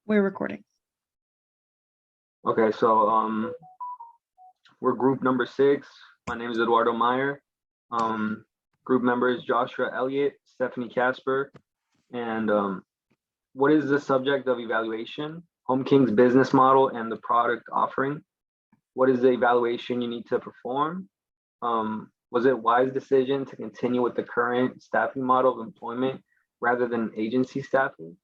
We're recording. Okay, so we're group number 6. My name is Eduardo Meyer. Group members Joshua Elliott, Stephanie Casper, and what is the subject of evaluation? HomeKing's business model and the product offering. What is the evaluation you need to perform? Was it a wise decision to continue with the current staffing model of employment rather than agency staffing?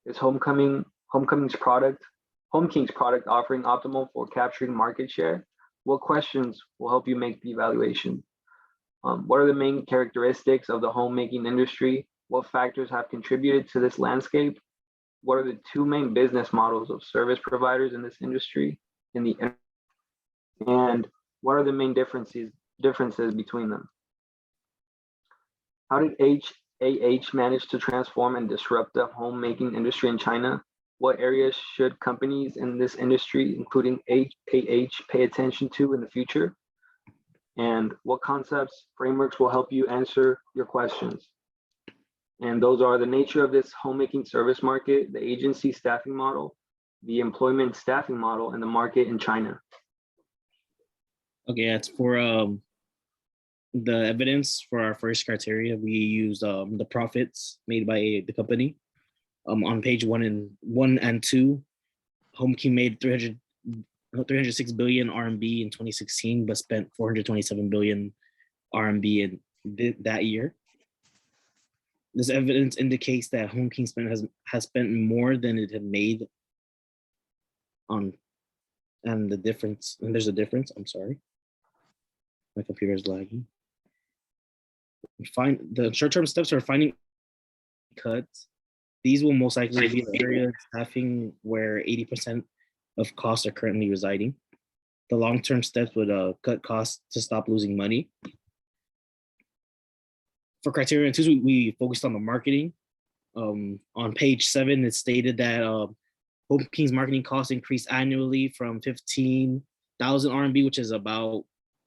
Is HomeKing's product offering optimal for capturing market share? What questions will help you make the evaluation? What are the main characteristics of the homemaking industry? What factors have contributed to this landscape? What are the 2 main business models of service providers in this industry? And what are the main differences between them? How did HAH manage to transform and disrupt the homemaking industry in China? What areas should companies in this industry, including HAH, pay attention to in the future? And what concepts, frameworks will help you answer your questions? And those are the nature of this homemaking service market, the agency staffing model, the employment staffing model, and the market in China. Okay, that's for the evidence for our first criteria. We used the profits made by the company. On page 1 and 2, HomeKing made 306 billion RMB in 2016, but spent 427 billion RMB in that year. This evidence indicates that HomeKing has spent more than it had made on, and there's a difference. I'm sorry, my computer is lagging. The short-term steps are finding cuts. These will most likely be the area of staffing where 80% of costs are currently residing. The long-term steps would cut costs to stop losing money. For criteria 2, we focused on the marketing. On page 7, it stated that HomeKing's marketing costs increased annually from 15,000 RMB, which is about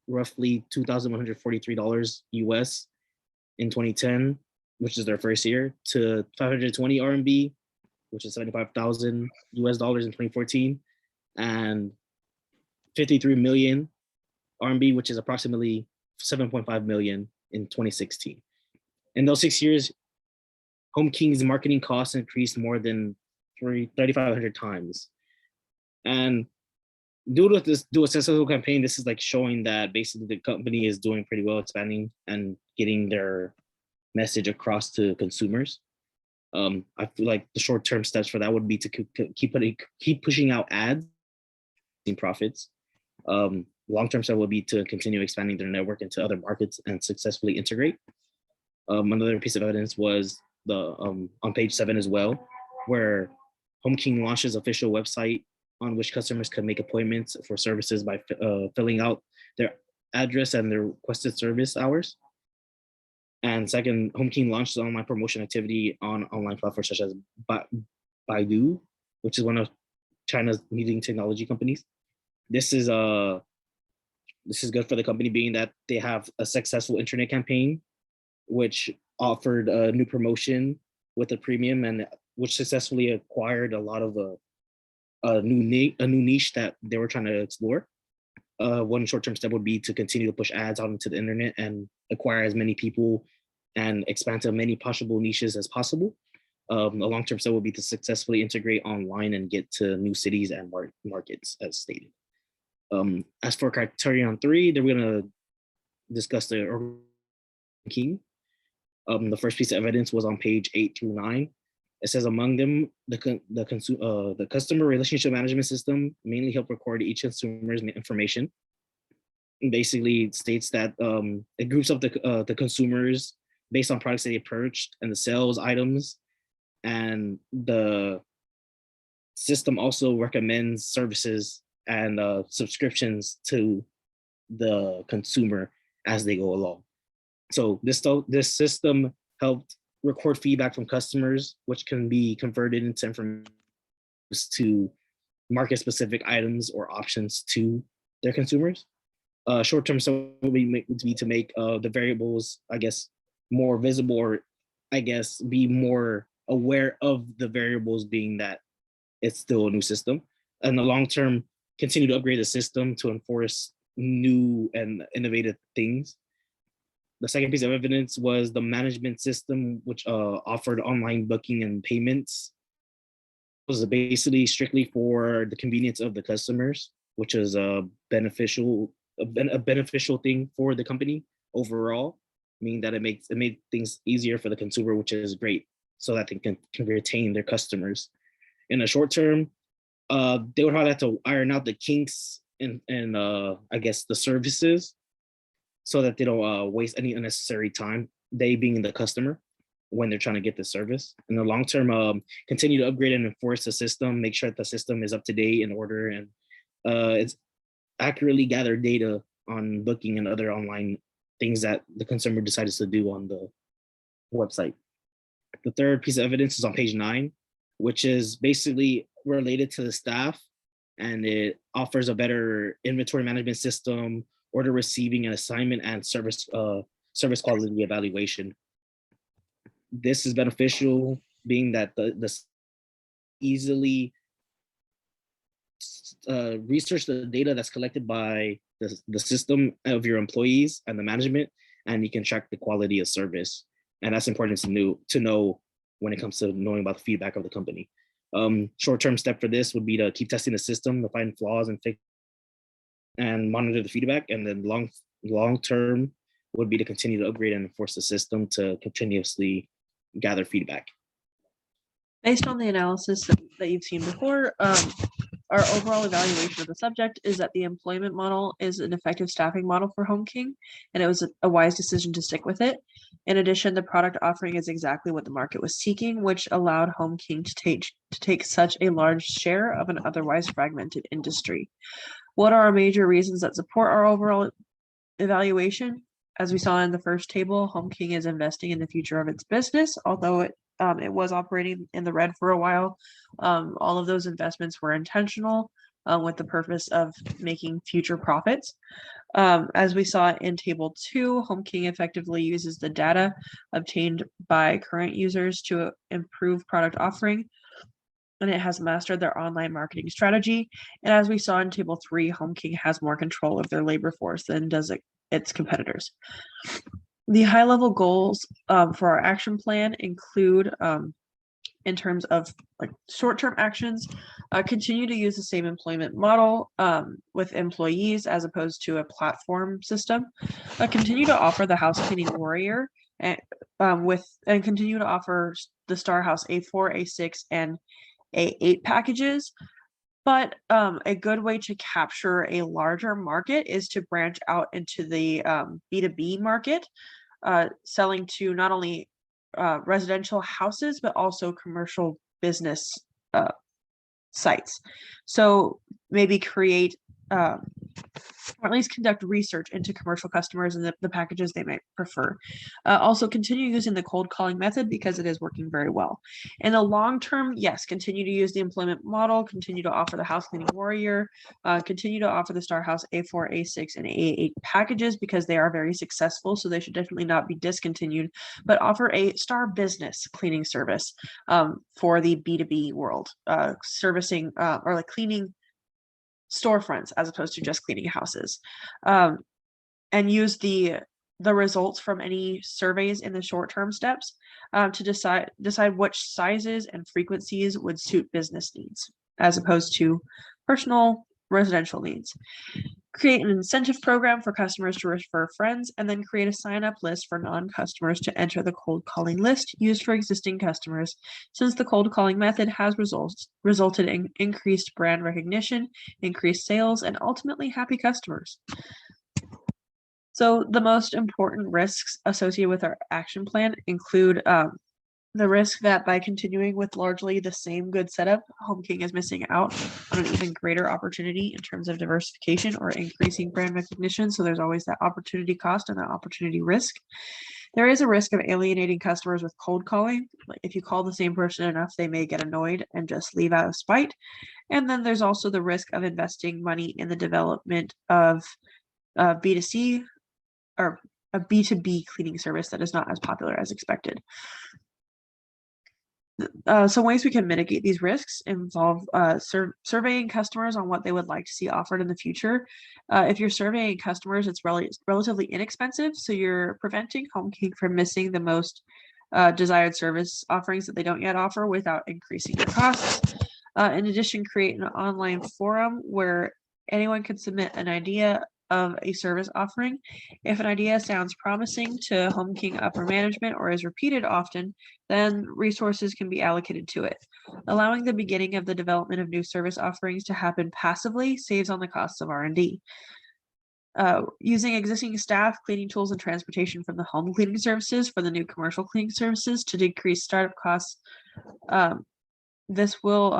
roughly $2,143 US in 2010, which is their first year, to 520 RMB, which is 75,000 US dollars in 2014, and 53 million RMB, which is approximately 7.5 million in 2016. In those 6 years, HomeKing's marketing costs increased more than 3,500 times. And due to a successful campaign, this is like showing that basically the company is doing pretty well, expanding and getting their message across to consumers. I feel like the short-term steps for that would be to keep pushing out ads and profits. Long-term step would be to continue expanding their network into other markets and successfully integrate. Another piece of evidence was on page 7 as well, where HomeKing launches official website on which customers can make appointments for services by filling out their address and their requested service hours. And second, HomeKing launched online promotion activity on online platforms such as Baidu, which is one of China's leading technology companies. This is good for the company, being that they have a successful internet campaign, which offered a new promotion with a premium, and which successfully acquired a lot of a new niche that they were trying to explore. One short-term step would be to continue to push ads out into the internet and acquire as many people and expand to many possible niches as possible. A long-term step would be to successfully integrate online and get to new cities and markets, as stated. As for criterion 3, then we're going to discuss the HomeKing. The first piece of evidence was on page 8 through 9. It says among them, the customer relationship management system mainly help record each consumer's information. And basically, it states that it groups up the consumers based on products that they purchased and the sales items, and the system also recommends services and subscriptions to the consumer as they go along. So this system helped record feedback from customers, which can be converted into information to market-specific items or options to their consumers. Short-term so would be to make the variables, I guess, more visible, or I guess be more aware of the variables, being that it's still a new system. In the long term, continue to upgrade the system to enforce new and innovative things. The second piece of evidence was the management system, which offered online booking and payments. It was basically strictly for the convenience of the customers, which is a beneficial thing for the company overall, meaning that it made things easier for the consumer, which is great, so that they can retain their customers. In the short term, they would probably have to iron out the kinks and I guess the services, so that they don't waste any unnecessary time, they being the customer, when they're trying to get the service. In the long term, continue to upgrade and enforce the system, make sure that the system is up to date in order, and it's accurately gather data on booking and other online things that the consumer decides to do on the website. The third piece of evidence is on page 9, which is basically related to the staff, and it offers a better inventory management system, order receiving and assignment, and service quality evaluation. This is beneficial, being that the easily research the data that's collected by the system of your employees and the management, and you can track the quality of service. And that's important to know when it comes to knowing about the feedback of the company. Short-term step for this would be to keep testing the system to find flaws and fix and monitor the feedback. And then long-term would be to continue to upgrade and enforce the system to continuously gather feedback. Based on the analysis that you've seen before, our overall evaluation of the subject is that the employment model is an effective staffing model for HomeKing, and it was a wise decision to stick with it. In addition, the product offering is exactly what the market was seeking, which allowed HomeKing to take such a large share of an otherwise fragmented industry. What are our major reasons that support our overall evaluation? As we saw in the first table, HomeKing is investing in the future of its business, although it was operating in the red for a while. All of those investments were intentional with the purpose of making future profits. As we saw in table 2, HomeKing effectively uses the data obtained by current users to improve product offering, and it has mastered their online marketing strategy. And as we saw in table 3, HomeKing has more control of their labor force than does its competitors. The high-level goals for our action plan include, in terms of like short-term actions, continue to use the same employment model with employees as opposed to a platform system. Continue to offer the house cleaning warrior and continue to offer the Star House A4, A6, and A8 packages. But a good way to capture a larger market is to branch out into the B2B market, selling to not only residential houses, but also commercial business sites. So maybe create or at least conduct research into commercial customers and the packages they might prefer. Also continue using the cold calling method because it is working very well. In the long term, yes, continue to use the employment model, continue to offer the house cleaning warrior, continue to offer the Star House A4, A6, and A8 packages because they are very successful, so they should definitely not be discontinued, but offer a Star Business cleaning service for the B2B world, servicing or like cleaning storefronts as opposed to just cleaning houses, and use the results from any surveys in the short-term steps to decide which sizes and frequencies would suit business needs as opposed to personal residential needs. Create an incentive program for customers to refer friends, and then create a sign-up list for non-customers to enter the cold calling list used for existing customers, since the cold calling method has resulted in increased brand recognition, increased sales, and ultimately happy customers. So the most important risks associated with our action plan include the risk that by continuing with largely the same good setup, HomeKing is missing out on an even greater opportunity in terms of diversification or increasing brand recognition. So there's always that opportunity cost and that opportunity risk. There is a risk of alienating customers with cold calling. Like if you call the same person enough, they may get annoyed and just leave out of spite. And then there's also the risk of investing money in the development of B2C or a B2B cleaning service that is not as popular as expected. Some ways we can mitigate these risks involve surveying customers on what they would like to see offered in the future. If you're surveying customers, it's relatively inexpensive, so you're preventing HomeKing from missing the most desired service offerings that they don't yet offer without increasing your costs. In addition, create an online forum where anyone can submit an idea of a service offering. If an idea sounds promising to HomeKing upper management or is repeated often, then resources can be allocated to it. Allowing the beginning of the development of new service offerings to happen passively saves on the costs of R&D. Using existing staff, cleaning tools, and transportation from the home cleaning services for the new commercial cleaning services to decrease startup costs. This will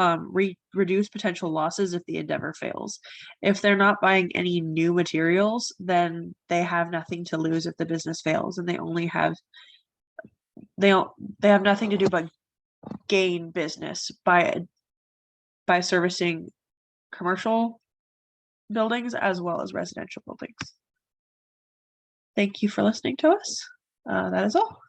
reduce potential losses if the endeavor fails. If they're not buying any new materials, then they have nothing to lose if the business fails, and they have nothing to do but gain business by servicing commercial buildings as well as residential buildings. Thank you for listening to us. That is all.